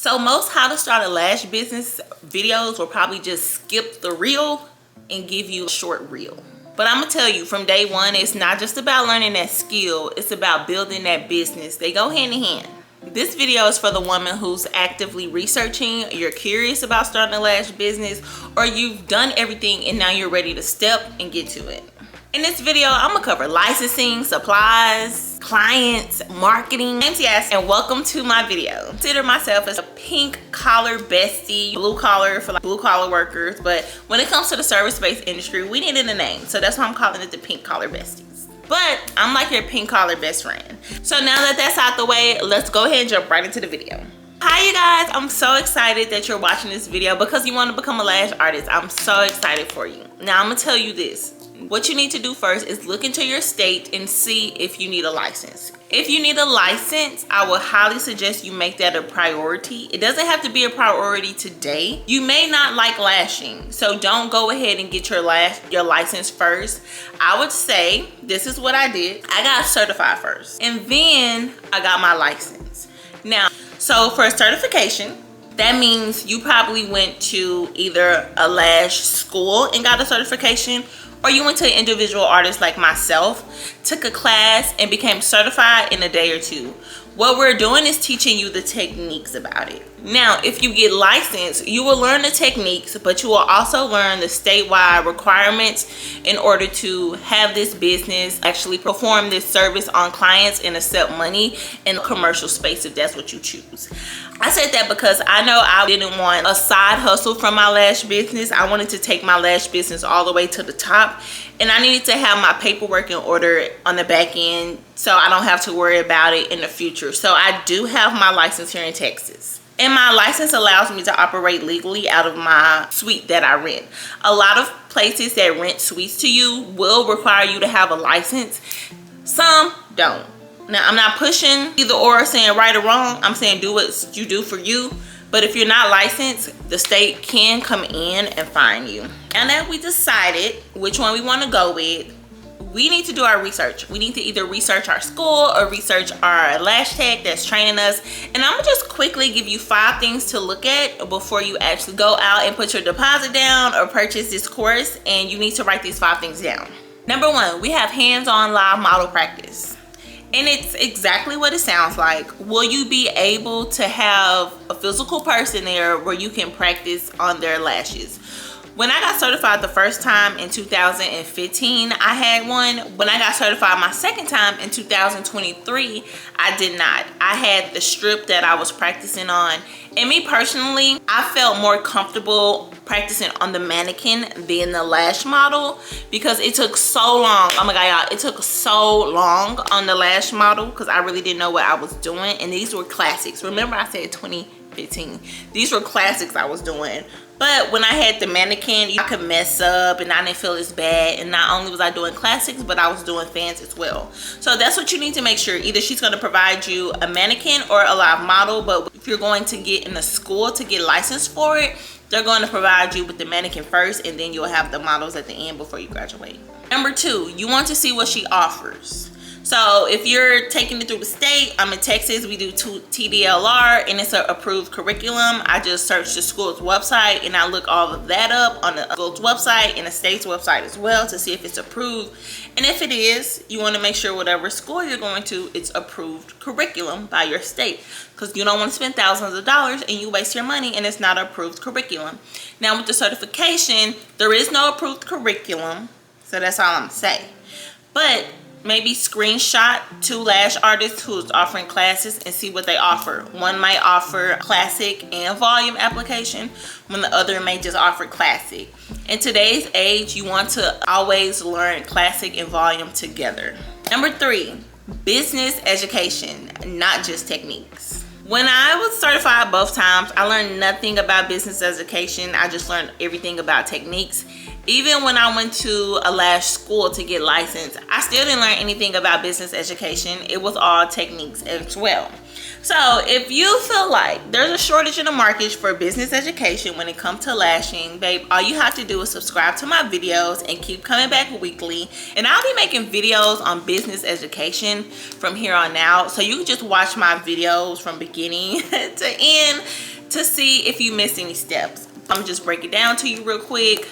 So most how to start a lash business videos will probably just skip the reel and give you a short reel. But I'm gonna tell you from day one, it's not just about learning that skill, it's about building that business. They go hand in hand. This video is for the woman who's actively researching, you're curious about starting a lash business, or you've done everything and now you're ready to step and get to it. In this video, I'm gonna cover licensing, supplies, clients, marketing. Name's Yas, and welcome to my video. I consider myself as a pink collar bestie, blue collar for like blue collar workers, but when it comes to the service-based industry, we needed a name, so that's why I'm calling it the pink collar besties. But I'm like your pink collar best friend. So now that that's out the way, let's go ahead and jump right into the video. Hi you guys, I'm so excited that you're watching this video because you want to become a lash artist. I'm so excited for you. Now I'm gonna tell you this. What you need to do first is look into your state and see if you need a license. If you need a license, I would highly suggest you make that a priority. It doesn't have to be a priority today. You may not like lashing, so don't go ahead and get your license first. I would say this is what I did. I got certified first, and then I got my license. Now, so for a certification, that means you probably went to either a lash school and got a certification, or you went to an individual artist like myself, took a class and became certified in a day or two. What we're doing is teaching you the techniques about it. Now, if you get licensed, you will learn the techniques, but you will also learn the statewide requirements in order to have this business actually perform this service on clients and accept money in a commercial space if that's what you choose. I said that because I know I didn't want a side hustle from my lash business. I wanted to take my lash business all the way to the top, and I needed to have my paperwork in order on the back end so I don't have to worry about it in the future. So I do have my license here in Texas, and my license allows me to operate legally out of my suite that I rent. A lot of places that rent suites to you will require you to have a license. Some don't. Now, I'm not pushing either or saying right or wrong. I'm saying do what you do for you. But if you're not licensed, the state can come in and fine you. Now that we decided which one we want to go with, we need to do our research. We need to either research our school or research our lash tech that's training us. And I'm gonna just quickly give you 5 things to look at before you actually go out and put your deposit down or purchase this course. And you need to write these 5 things down. Number 1, we have hands-on live model practice. And it's exactly what it sounds like. Will you be able to have a physical person there where you can practice on their lashes? When I got certified the first time in 2015, I had one. When I got certified my second time in 2023, I did not. I had the strip that I was practicing on. And me personally, I felt more comfortable practicing on the mannequin than the lash model because it took so long. Oh my God, y'all, it took so long on the lash model because I really didn't know what I was doing. And these were classics. Remember I said 2015. These were classics I was doing. But when I had the mannequin, I could mess up and I didn't feel as bad. And not only was I doing classics, but I was doing fans as well. So that's what you need to make sure. Either she's going to provide you a mannequin or a live model. But if you're going to get in a school to get licensed for it, they're going to provide you with the mannequin first, and then you'll have the models at the end before you graduate. Number 2, you want to see what she offers. So if you're taking it through the state, I'm in Texas, we do TDLR, and it's an approved curriculum. I just search the school's website and I look all of that up on the school's website and the state's website as well to see if it's approved. And if it is, you want to make sure whatever school you're going to, it's approved curriculum by your state, because you don't want to spend thousands of dollars and you waste your money and it's not an approved curriculum. Now with the certification, there is no approved curriculum, so that's all I'm gonna say. But maybe screenshot 2 lash artists who's offering classes and see what they offer. One might offer classic and volume application, when the other may just offer classic. In today's age, you want to always learn classic and volume together. Number 3, business education, not just techniques. When I was certified both times, I learned nothing about business education. I just learned everything about techniques. Even when I went to a lash school to get licensed, I still didn't learn anything about business education. It was all techniques as well. So if you feel like there's a shortage in the market for business education when it comes to lashing, babe, all you have to do is subscribe to my videos and keep coming back weekly. And I'll be making videos on business education from here on out. So you can just watch my videos from beginning to end to see if you missed any steps. I'm gonna just break it down to you real quick.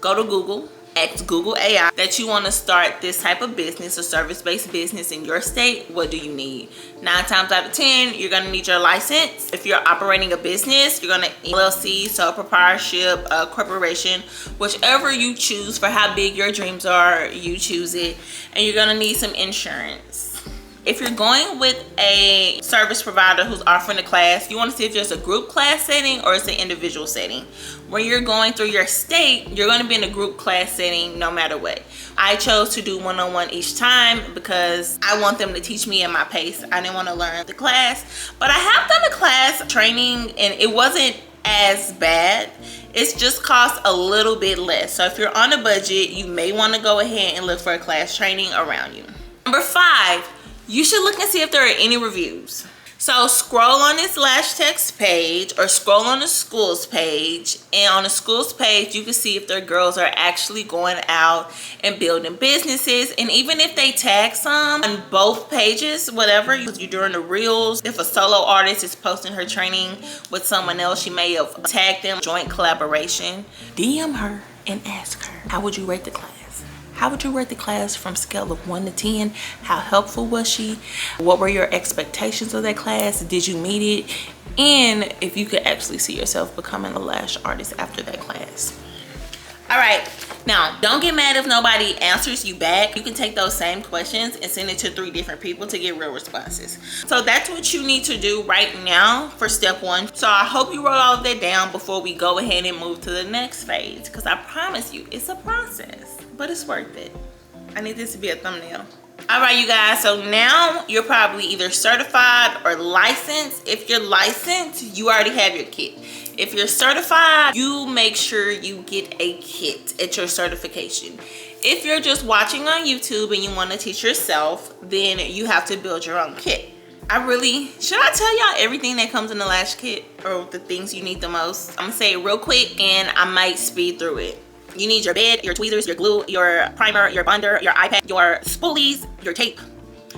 Go to Google, ask Google AI that you want to start this type of business, a service-based business in your state. What do you need? 9 times out of 10, you're gonna need your license. If you're operating a business, you're gonna LLC, sole proprietorship, a corporation, whichever you choose for how big your dreams are, you choose it. And you're gonna need some insurance. If you're going with a service provider who's offering a class, you want to see if there's a group class setting or it's an individual setting. When you're going through your state, you're going to be in a group class setting no matter what. I chose to do one-on-one each time because I want them to teach me at my pace. I didn't want to learn the class, but I have done a class training and it wasn't as bad. It's just cost a little bit less. So if you're on a budget, you may want to go ahead and look for a class training around you. Number 5, you should look and see if there are any reviews. So scroll on this Lash Tech's page or scroll on the school's page, and on the school's page you can see if their girls are actually going out and building businesses. And even if they tag some on both pages, whatever you're doing the reels, if a solo artist is posting her training with someone else, she may have tagged them, joint collaboration. DM her and ask her, how would you rate the class? How would you rate the class from a scale of 1 to 10? How helpful was she? What were your expectations of that class? Did you meet it? And if you could actually see yourself becoming a lash artist after that class. All right, now don't get mad if nobody answers you back. You can take those same questions and send it to 3 different people to get real responses. So that's what you need to do right now for step 1. So I hope you wrote all of that down before we go ahead and move to the next phase, because I promise you it's a process, but it's worth it. I need this to be a thumbnail. All right, you guys, so now you're probably either certified or licensed. If you're licensed, you already have your kit. If you're certified, you make sure you get a kit at your certification. If you're just watching on YouTube and you want to teach yourself, then you have to build your own kit. Should I tell y'all everything that comes in the lash kit or the things you need the most? I'm gonna say it real quick and I might speed through it. You need your bed, your tweezers, your glue, your primer, your bonder, your eye pack, your spoolies, your tape,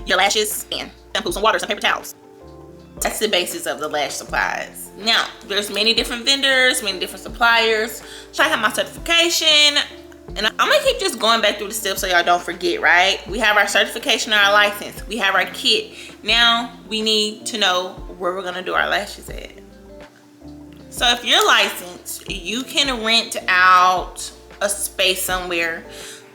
your lashes, and shampoo, some water, some paper towels. That's the basis of the lash supplies. Now, there's many different vendors, many different suppliers. So I have my certification, and I'm gonna keep just going back through the steps so y'all don't forget, right? We have our certification and our license. We have our kit. Now we need to know where we're gonna do our lashes at. So if you're licensed, you can rent out a space somewhere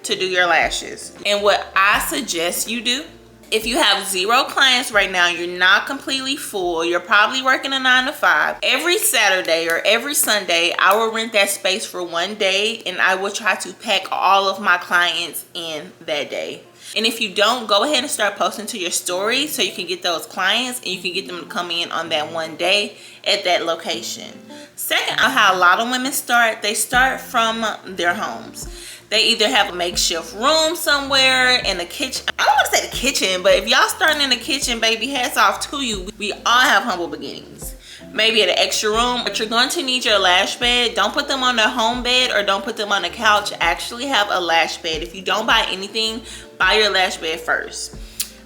to do your lashes. And what I suggest you do, if you have 0 clients right now, you're not completely full, you're probably working a 9 to 5, every Saturday or every Sunday, I will rent that space for 1 day and I will try to pack all of my clients in that day. And if you don't, go ahead and start posting to your story so you can get those clients and you can get them to come in on that 1 day at that location. Second, how a lot of women start, they start from their homes. They either have a makeshift room somewhere in the kitchen. I don't want to say the kitchen, but if y'all starting in the kitchen, baby, hats off to you. We all have humble beginnings. Maybe at an extra room, but you're going to need your lash bed. Don't put them on the home bed or don't put them on the couch. Actually have a lash bed. If you don't buy anything, buy your lash bed first.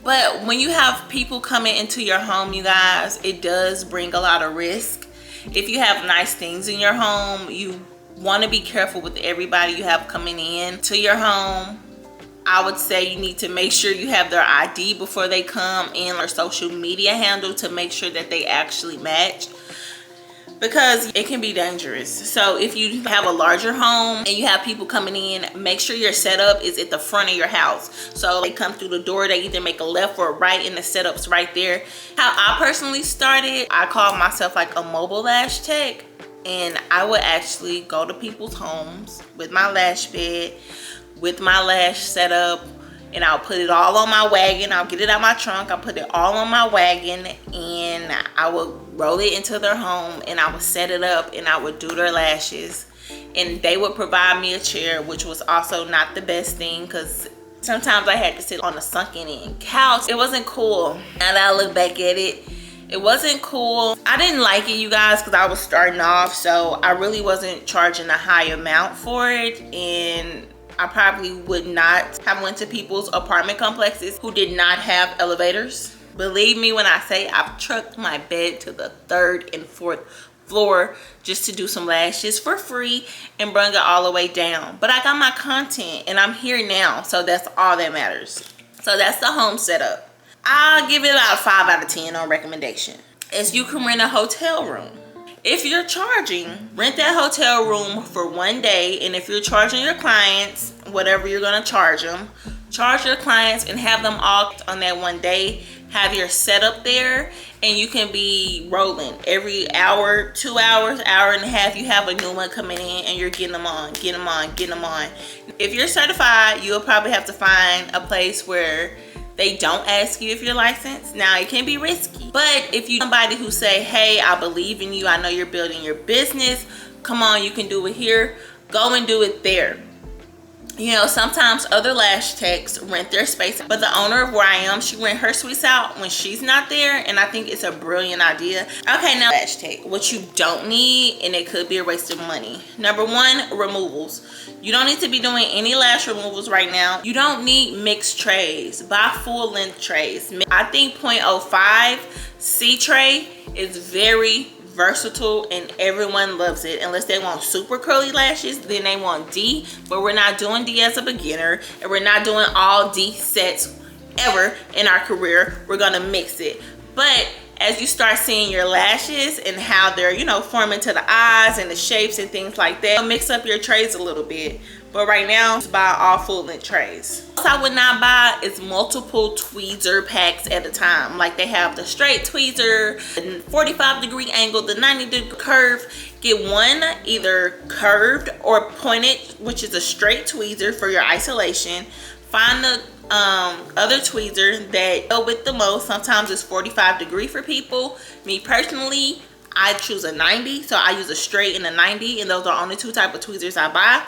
But when you have people coming into your home, you guys, it does bring a lot of risk. If you have nice things in your home, you want to be careful with everybody you have coming in to your home. I would say you need to make sure you have their ID before they come in, or social media handle to make sure that they actually match, because it can be dangerous. So if you have a larger home and you have people coming in, make sure your setup is at the front of your house. So they come through the door, they either make a left or a right, and the setup's right there. How I personally started, I call myself like a mobile lash tech. And I would actually go to people's homes with my lash bed, with my lash setup, and I'll put it all on my wagon. I'll get it out my trunk, I'll put it all on my wagon, and I would roll it into their home, and I would set it up, and I would do their lashes. And they would provide me a chair, which was also not the best thing, because sometimes I had to sit on a sunken in couch. It wasn't cool. Now that I look back at it, it wasn't cool. I didn't like it, you guys, because I was starting off, so I really wasn't charging a high amount for it. And I probably would not have went to people's apartment complexes who did not have elevators. Believe me when I say I've trucked my bed to the 3rd and 4th floor just to do some lashes for free and bring it all the way down. But I got my content and I'm here now, so that's all that matters. So that's the home setup. I'll give it about a 5 out of 10 on recommendation. Is you can rent a hotel room. If you're charging, rent that hotel room for 1 day, and if you're charging your clients, whatever you're gonna charge them, charge your clients and have them all on that 1 day. Have your setup there, and you can be rolling every hour, 2 hours, hour and a half. You have a new one coming in, and you're getting them on, getting them on, getting them on. If you're certified, you'll probably have to find a place where they don't ask you if you're licensed. Now, it can be risky, but if you're somebody who say, hey, I believe in you, I know you're building your business, come on, you can do it here, go and do it there. You know, sometimes other lash techs rent their space, but the owner of where I am, she rent her suites out when she's not there, and I think it's a brilliant idea. Okay, now lash tech, what you don't need, and it could be a waste of money. Number one, removals. You don't need to be doing any lash removals right now. You don't need mixed trays. Buy full length trays. I think 0.05 C tray is very versatile and everyone loves it, unless they want super curly lashes, then they want D. But we're not doing D as a beginner, and we're not doing all D sets ever in our career. We're gonna mix it. But as you start seeing your lashes and how they're, you know, forming to the eyes and the shapes and things like that, mix up your trays a little bit. But right now, just buy all full length trays. What I would not buy is multiple tweezer packs at a time. Like they have the straight tweezer, the 45-degree angle, the 90-degree curve. Get one either curved or pointed, which is a straight tweezer for your isolation. Find the other tweezer that go with the most. Sometimes it's 45-degree for people. Me personally, I choose a 90, so I use a straight and a 90, and those are only two type of tweezers I buy.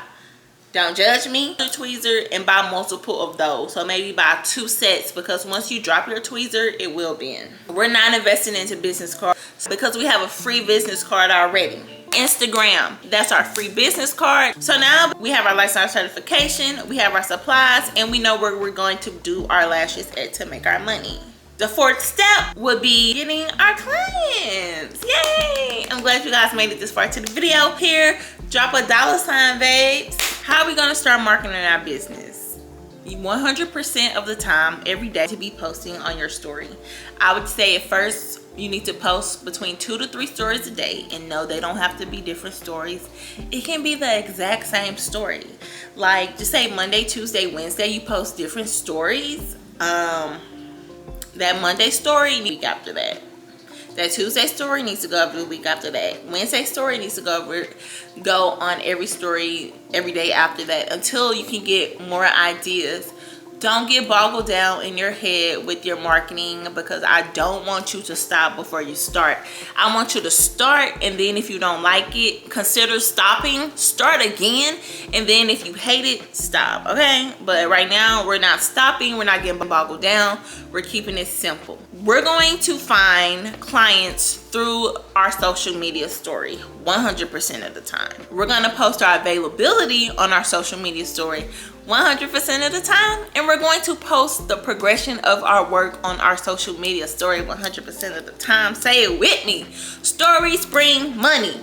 Don't judge me. Tweezer and buy multiple of those. So maybe buy 2 sets, because once you drop your tweezer, it will bend. We're not investing into business cards because we have a free business card already. Instagram, that's our free business card. So now we have our lifestyle certification, we have our supplies, and we know where we're going to do our lashes at to make our money. The 4th step would be getting our clients. Yay! I'm glad you guys made it this far to the video. Here, drop a $sign, babes. How are we gonna start marketing our business? 100% of the time, every day, to be posting on your story. I would say at first, you need to post between 2 to 3 stories a day, and no, they don't have to be different stories. It can be the exact same story. Like, just say Monday, Tuesday, Wednesday, you post different stories. That Monday story, week after that. That Tuesday story needs to go over the week after that. Wednesday story needs to go on every story every day after that, until you can get more ideas. Don't get boggled down in your head with your marketing, because I don't want you to stop before you start. I want you to start, and then if you don't like it, consider stopping. Start again, and then if you hate it, stop, okay? But right now, we're not stopping. We're not getting boggled down. We're keeping it simple. We're going to find clients through our social media story 100% of the time. We're going to post our availability on our social media story 100% of the time, and we're going to post the progression of our work on our social media story 100% of the time. Say it with me. Stories bring money.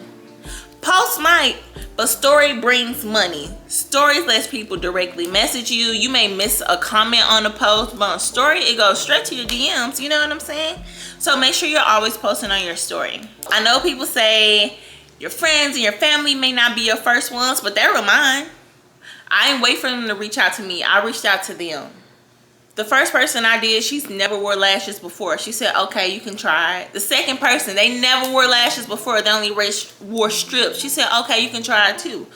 Post might, but story brings money. Stories lets people directly message you. You may miss a comment on a post, but on story, it goes straight to your DMs. You know what I'm saying? So make sure you're always posting on your story. I know people say your friends and your family may not be your first ones, but they were mine. I didn't wait for them to reach out to me. I reached out to them. The first person I did, she's never wore lashes before. She said, okay, you can try it. The second person, they never wore lashes before. They only wore strips. She said, okay, you can try it too.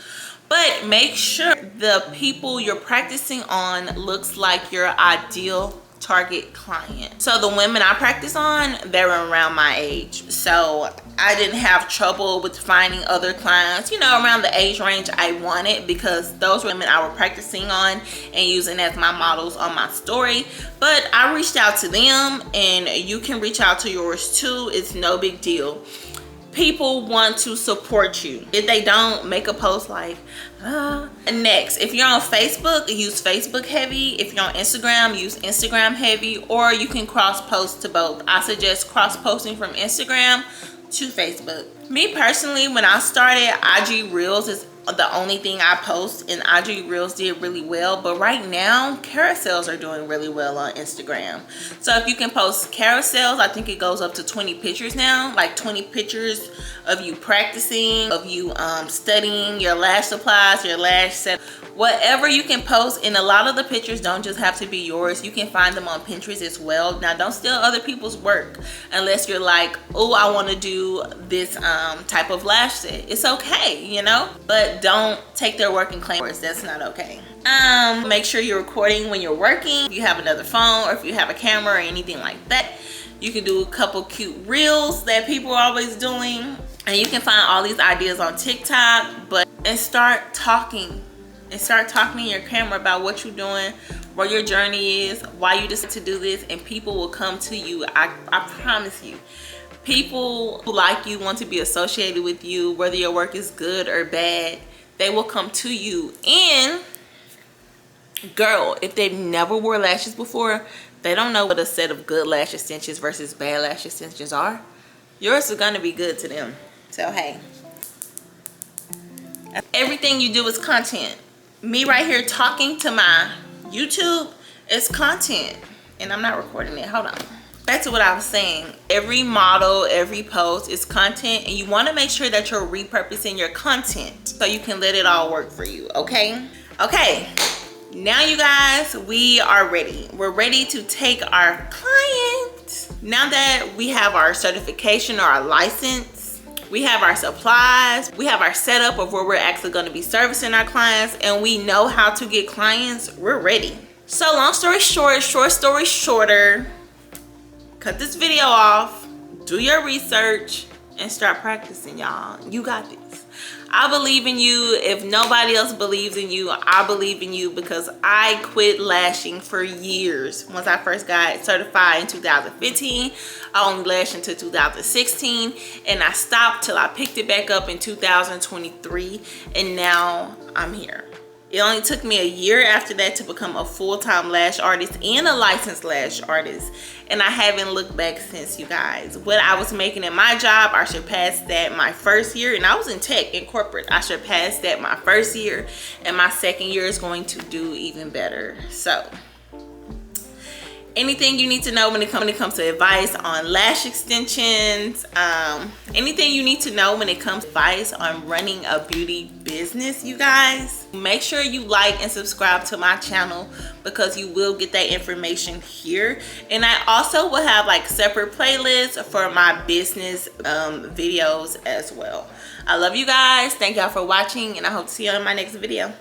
But make sure the people you're practicing on looks like your ideal target client. So the women I practice on, they're around my age. So I didn't have trouble with finding other clients, you know, around the age range I wanted, because those women I were practicing on and using as my models on my story. But I reached out to them, and you can reach out to yours too. It's no big deal. People want to support you. If they don't, make a post like, Next, if you're on Facebook, use Facebook heavy. If you're on Instagram, use Instagram heavy, or you can cross post to both. I suggest cross posting from Instagram to Facebook. Me personally, when I started, IG Reels is the only thing I post, and IG Reels did really well. But right now, carousels are doing really well on Instagram. So if you can post carousels, I think it goes up to 20 pictures now, like 20 pictures of you practicing, of you studying your lash supplies, your lash set, whatever you can post. And a lot of the pictures don't just have to be yours. You can find them on Pinterest as well. Now, don't steal other people's work unless you're like, oh, I want to do this type of lash set. It's okay, you know, but don't take their work and claim yours. That's not okay. Make sure you're recording when you're working. If you have another phone, or if you have a camera or anything like that, you can do a couple cute reels that people are always doing. And you can find all these ideas on TikTok, and start talking. And start talking to your camera about what you're doing, what your journey is, why you decided to do this, and people will come to you. I promise you. People who like you, want to be associated with you, whether your work is good or bad, they will come to you. And girl, if they've never wore lashes before, they don't know what a set of good lash extensions versus bad lash extensions are. Yours is gonna be good to them. So hey, everything you do is content. Me right here talking to my YouTube is content, and I'm not recording it. Hold on. Back to what I was saying. Every model, every post is content, and you want to make sure that you're repurposing your content so you can let it all work for you. Okay, now you guys, we are ready. We're ready to take our client. Now that we have our certification or our license, we have our supplies, we have our setup of where we're actually going to be servicing our clients, and we know how to get clients, we're ready. So long story short, short story shorter, cut this video off, do your research, and start practicing, y'all. You got this. I believe in you. If nobody else believes in you, I believe in you, because I quit lashing for years. Once I first got certified in 2015, I only lashed until 2016, and I stopped till I picked it back up in 2023, and now I'm here. It only took me a year after that to become a full-time lash artist and a licensed lash artist, and I haven't looked back since, you guys. What I was making in my job, I surpassed that my first year, and I was in tech, in corporate. I surpassed that my first year, and my second year is going to do even better. So anything you need to know when it comes to advice on lash extensions, anything you need to know when it comes to advice on running a beauty business, you guys, make sure you like and subscribe to my channel, because you will get that information here. And I also will have like separate playlists for my business videos as well. I love you guys. Thank y'all for watching, and I hope to see you in my next video.